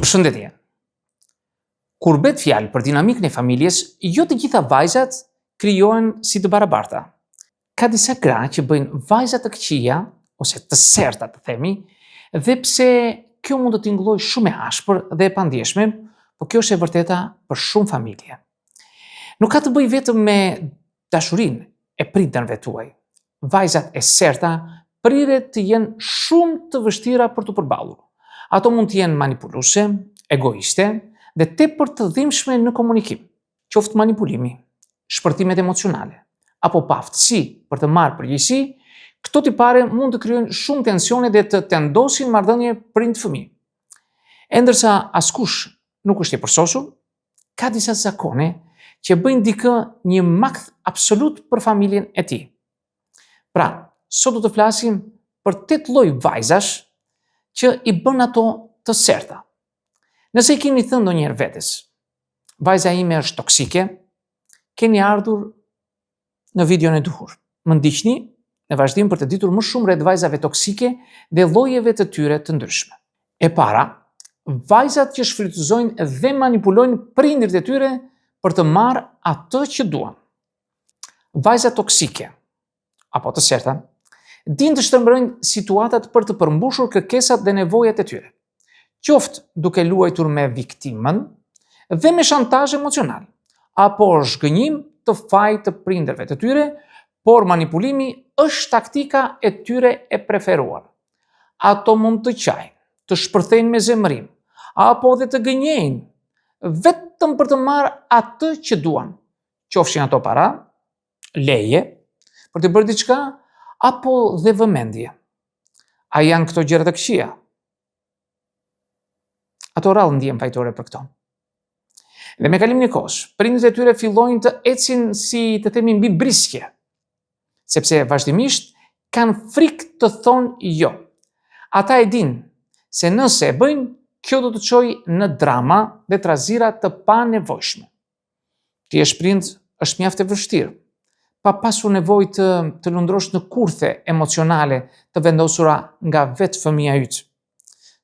Përshëndetje. Kur bet fjalë për dinamikën e familjes, jo të gjitha vajzat krijohen si të barabarta. Ka disa gra që bëjnë vajza të këqija ose të serta, të themi, dhe pse kjo mund të tingëllojë shumë e ashpër dhe e pandjeshme, por kjo është e vërteta për shumë familje. Nuk ka të bëjë vetëm me dashurinë e prindërve tuaj. Vajzat e serta priret të jenë shumë të vështira për të përballur. Ato mund të jenë manipuluese, egoiste dhe tepër të dhimbshme në komunikim, qoftë manipulimi, shpërtimet emocionale, apo pa aftësi për të marrë përgjegjësi. Këto tipare mund të krijojnë shumë tensione dhe të tendosin marrëdhënie prind-fëmijë. E ndërsa askush nuk është i përsosur, ka disa zakone që bëjnë dikë një makth absolut për familjen e tij. Pra, sot do të flasim për 8 lloj vajzash që i bën ato të serta. Nëse i keni thënë ndonjëherë vetes, vajza ime është toksike, keni ardhur në videon e duhur. Më ndiqni në vazhdim për të ditur më shumë rreth vajzave toksike dhe llojeve të tyre të ndryshme. E para, vajzat që shfrytëzojnë dhe manipulojnë prindërit e tyre për të marrë atë që duan. Vajzat toksike apo të serta dinë të shtrembërojnë situatat për të përmbushur kërkesat dhe nevojat e tyre, qoftë duke luajtur me viktimën dhe me shantazh emocional, apo zhgënjim të fajit të prindërve të tyre, por manipulimi është taktika e tyre e preferuar. Ato mund të qajnë, të shpërthejnë me zemërim, apo dhe të gënjejnë vetëm për të marrë atë që duan, qofshin ato para, leje, për të bërë diçka, apo dhe vëmendje. A janë këto gjëra të këqija? Ato rrallë ndjen fajtore për këto. Dhe me kalimin e kohës, prindërit e tyre fillojnë të ecin si të themi mbi briskje, sepse vazhdimisht kanë frikë të thonë jo. Ata e dinë se nëse e bëjnë, kjo do të çojë në drama dhe trazira të panevojshme. Ti je prind, është mjaft e vështirë, pa pasur nevojë të lundrosh në kurthe emocionale të vendosura nga vetë fëmia yt.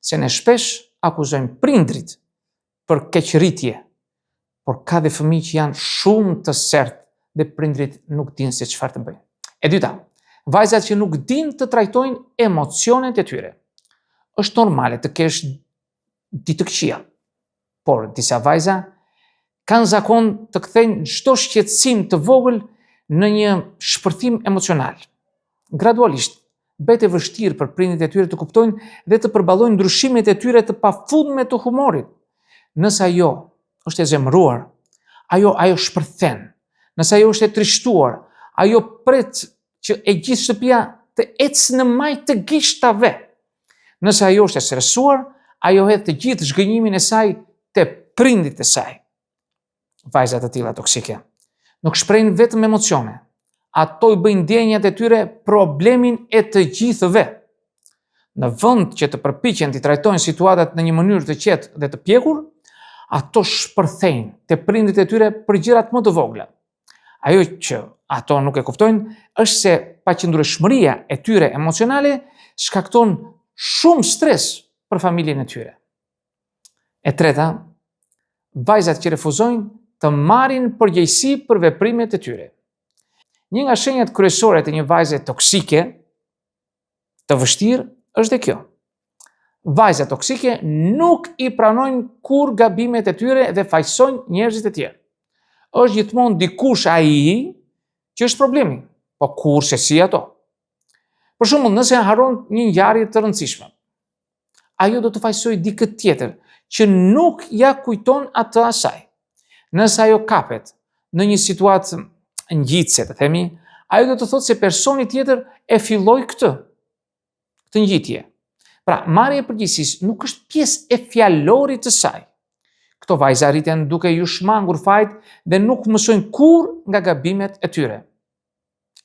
Se ne shpesh akuzojmë prindrit për keqëritje, por ka dhe fëmijë që janë shumë të sertë dhe prindrit nuk dinë se çfarë të bëjnë. E dyta, vajzat që nuk dinë të trajtojnë emocionet e tyre. Është normale të kesh ditë të këqija, por disa vajza kanë zakon të kthejnë çdo shqetësim të vogël në një shpërthim emocional. Gradualisht, bëhet e vështirë për prindërit e tyre të kuptojnë dhe të përballojnë ndryshimet e tyre të pafundme të humorit. Nëse ajo është e zemëruar, ajo shpërthen. Nëse ajo është e trishtuar, ajo pret që e gjithë shtëpia të ecë në majt të gishtave. Nëse ajo është e stresuar, ajo hedh të gjithë zhgënjimin e saj te prindit e saj. Vajzat të tilla toksike nuk shprehin vetëm emocione, ato i bëjnë ndjenjat e tyre problemin e të gjithëve. Në vend që të përpiqen të trajtojnë situatat në një mënyrë të qetë dhe të pjekur, ato shpërthejnë te prindërit e tyre për gjërat më të vogla. Ajo që ato nuk e kuptojnë është se paqëndrueshmëria e tyre emocionale shkakton shumë stres për familjen e tyre. E treta, vajzat që refuzojnë të marrin përgjegjësi për veprimet e tyre. Një nga shenjat kryesore të një vajze toksike të vështirë është dhe kjo. Vajzat toksike nuk i pranojnë kur gabimet e tyre dhe fajsojnë njerëzit e tjerë. Është gjithmonë dikush ai që është problemi, po kurse si ato. Për shembull, nëse harron një ngjarje të rëndësishme, ajo do të fajsojë dikë tjetër që nuk ja kujton atë asaj. Nëse ajo kapet në një situatë ngjitse, të themi, ajo do të thotë se personi tjetër e filloi këtë ngjitje. Pra, marrja e përgjegjësisë nuk është pjesë e fjalorit të saj. Këto vajza rriten duke ju shmangur fajt dhe nuk mësojnë kur nga gabimet e tyre.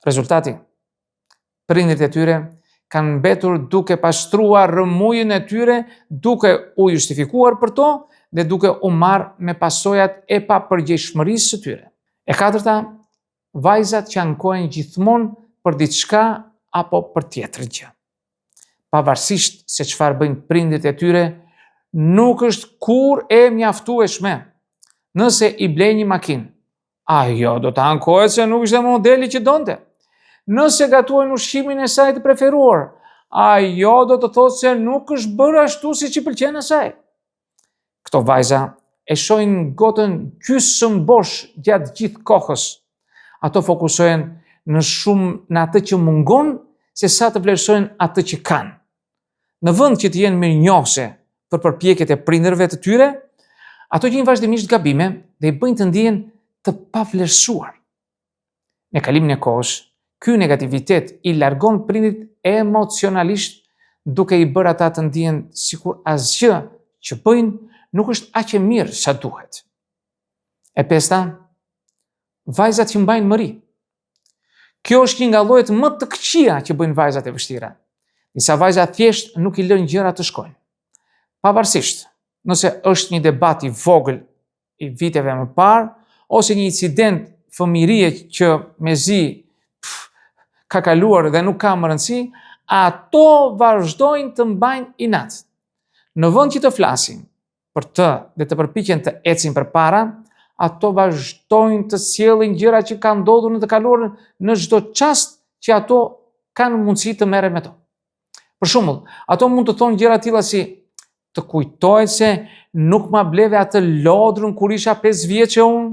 Rezultati, prindërit e tyre kanë mbetur duke pastruar rrëmujën e tyre, duke u justifikuar për to dhe duke u marrë me pasojat e papërgjegjshmërisë së tyre. E katërta, vajzat që ankohen gjithmonë për diçka apo për tjetër gjë. Pavarësisht se çfarë bëjnë prindërit e tyre, nuk është kur e mjaftueshme. Nëse i blej një makinë, ajo do të ankohet se nuk ishte modeli që donte. Nëse gatuajnë ushqimin e saj të preferuar, ajo do të thotë se nuk është bërë ashtu siç i pëlqen asaj. Këto vajza e shohin gotën gjysmë bosh gjatë gjithë kohës. Ato fokusohen në atë që mungon, se sa të vlerësojnë atë që kanë. Në vend që të jenë mirënjohëse për përpjekjet e prindërve të tyre, ato gjejnë vazhdimisht gabime dhe i bëjnë të ndihen të pavlerësuar. Me kalimin e kohës, ky negativitet i largon prindrit emocionalisht, duke i bërë ata të ndihen sikur asgjë që bëjnë nuk është aq e mirë sa duhet. E pesta, vajzat që mbajnë mëri. Kjo është një nga llojet më të këqija që bëjnë vajzat e vështira. Disa vajza thjesht nuk i lënë gjërat të shkojnë. Pavarësisht nëse është një debat i vogël i viteve më parë, ose një incident fëmijërie që mezi ka kaluar dhe nuk ka më rëndësi, ato vazhdojnë të mbajnë inat. Në vend që të flasin për të dhe të përpiqen të ecin përpara, ato vazhdojnë të sjellin gjëra që kanë ndodhur në të kaluarën në çdo çast që ato kanë mundësi të merren me to. Për shembull, ato mund të thonë gjëra të tilla si: të kujtohet se nuk ma bleve atë lodrën kur isha 5 vjeçë unë?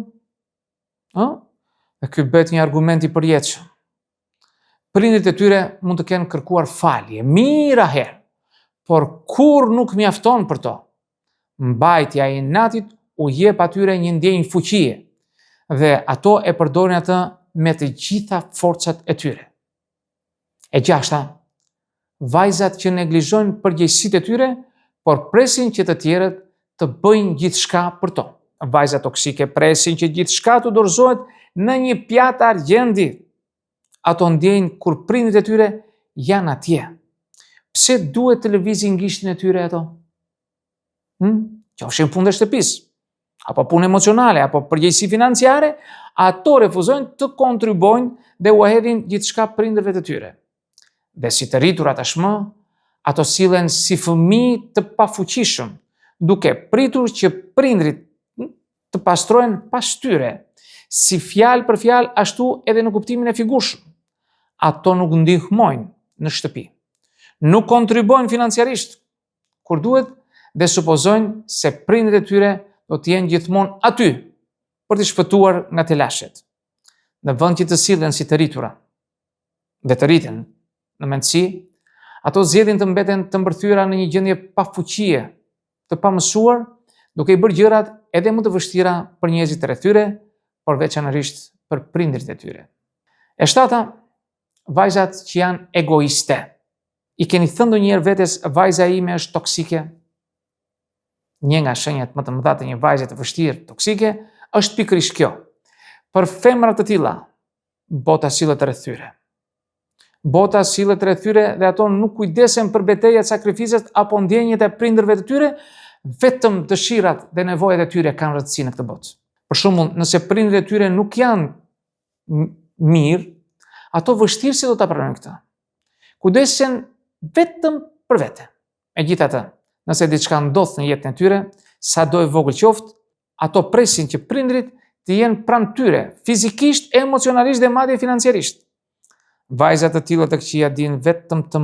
Dhe ky bëhet një argument i përjetshëm. Prindrit e tyre mund të kenë kërkuar falje mira herë, por kur nuk mjafton për to. Mbajtja e inatit u jep atyre një ndjenjë fuqie dhe ato e përdorin atë me të gjitha forcat e tyre. E gjashta, vajzat që neglizhojnë përgjegjësitë e tyre, por presin që të tjerët të bëjnë gjithçka për to. Vajzat toksike presin që gjithçka të dorëzohet në një pjatë argjendi. Ato ndjejnë kur prindrit e tyre janë atje. Pse duhet të lëvizin gishtin e tyre ato? Qofshin punë shtëpisë, apo punë emocionale, apo përgjegjësi financiare, ato refuzojnë të kontribuojnë dhe u hedhin gjithçka prindërve të tyre. Dhe si të rritura tashmë, ato sillen si fëmijë të pafuqishëm, duke pritur që prindrit të pastrojnë pas tyre, si fjalë për fjalë, ashtu edhe në kuptimin e figurshëm. Ato nuk ndihmojnë në shtëpi, nuk kontribuojnë financiarisht kur duhet dhe supozojnë se prindrit e tyre do të jenë gjithmonë aty për të shpëtuar nga të lashet. Në vend që të sillen si të rritura dhe të rriten në mendësi, ato zgjedhin të mbeten të mbërthyera në një gjendje pafuqie, të pamësuar, duke i bërë gjërat edhe më të vështira për njerëzit rreth tyre, por veçanërisht për prindrit e tyre. E shtata, vajzat që janë egoiste. I keni thënë ndonjëherë vetes vajza ime është toksike? Një nga shenjat më të mëdha të një vajze të vështirë toksike është pikërisht kjo. Për femra të tilla, bota sillet rreth tyre. Bota sillet rreth tyre dhe ato nuk kujdesen për betejat, sakrificat apo ndjenjat e prindërve të tyre, vetëm dëshirat dhe nevojat e tyre kanë rëndësi në këtë botë. Për shembull, nëse prindërit e tyre nuk janë mirë, ato vështirë si do ta pranojnë këtë. Kujdesen vetëm për vete. Megjithatë, nëse diçka ndodh në jetën e tyre, sado e vogël qoftë, ato presin që prindrit të jenë pranë tyre, fizikisht, emocionalisht dhe madje financiarisht. Vajzat të tilla të këqija dinë vetëm të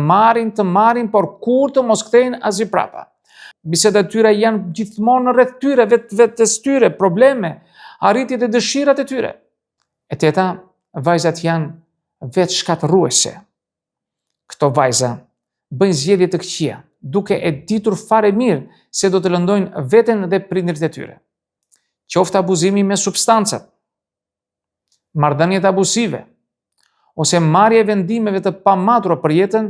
marrin, por kur të mos kthejnë asgjë prapa. Bisedat e tyre janë gjithmonë rreth tyre, vetes tyre, probleme, arritjet e dëshirat e tyre. E teta, vajzat janë vetë shkatërruese. Këto vajza bëjnë zgjedhje të këqija, duke e ditur fare mirë se do të lëndojnë veten dhe prindërit e tyre. Qoftë abuzimi me substancat, marrëdhëniet abusive, ose marrja e vendimeve të pamatura për jetën,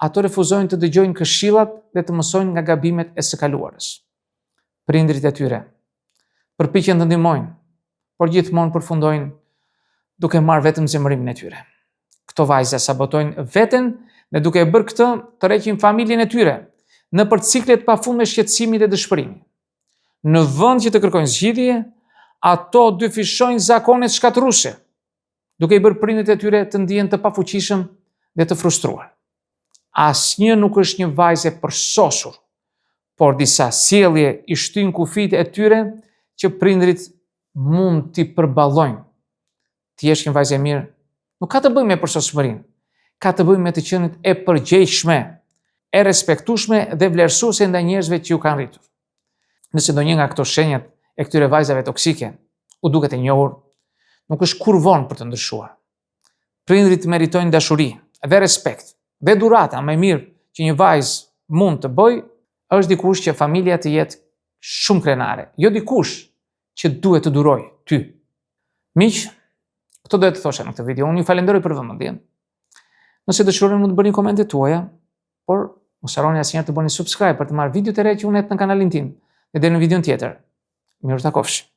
ato refuzojnë të dëgjojnë këshillat dhe të mësojnë nga gabimet e së kaluarës. Prindërit e tyre përpiqen të ndihmojnë, por gjithmonë përfundojnë duke marrë vetëm zemërimin e tyre. Këto vajza sabotojnë veten dhe duke e bërë këtë, tërheqin familjen e tyre nëpër ciklet pafundme shqetësimi dhe dëshpërimi. Në vend që të kërkojnë zgjidhje, ato dyfishojnë zakonet shkatërruese, duke i bërë prindërit e tyre të ndihen të pafuqishëm dhe të frustruar. Asnjë nuk është një vajzë e përsosur, por disa sjellje i shtyn kufit e tyre që prindrit mund t'i përballojnë. Ti jesh një vajzë e mirë, nuk ka të bëjë me përsosmërinë, ka të bëjë me të qenit e përgjegjshme, e respektueshme dhe vlerësuese ndaj njerëzve që ju kanë rritur. Nëse ndonjë nga këto shenjat e këtyre vajzave toksike u duket e njohur, nuk është kur vonë për të ndryshuar. Prindrit meritojnë dashuri dhe respekt dhe durata më mirë që një vajzë mund të bëjë është dikush që familja të jetë shumë krenare, jo dikush që duhet të duroj ty. Miq, këto dohet të thosha në këtë video. Unë ju falenderoj për vëmendjen. Nëse dëshironi mund të bëni komentet tuaja, por mos harroni asnjëherë të bëni subscribe për të marrë video të re që unë het në kanalin tim. Dhe deri në videon tjetër. Mirë takofshi.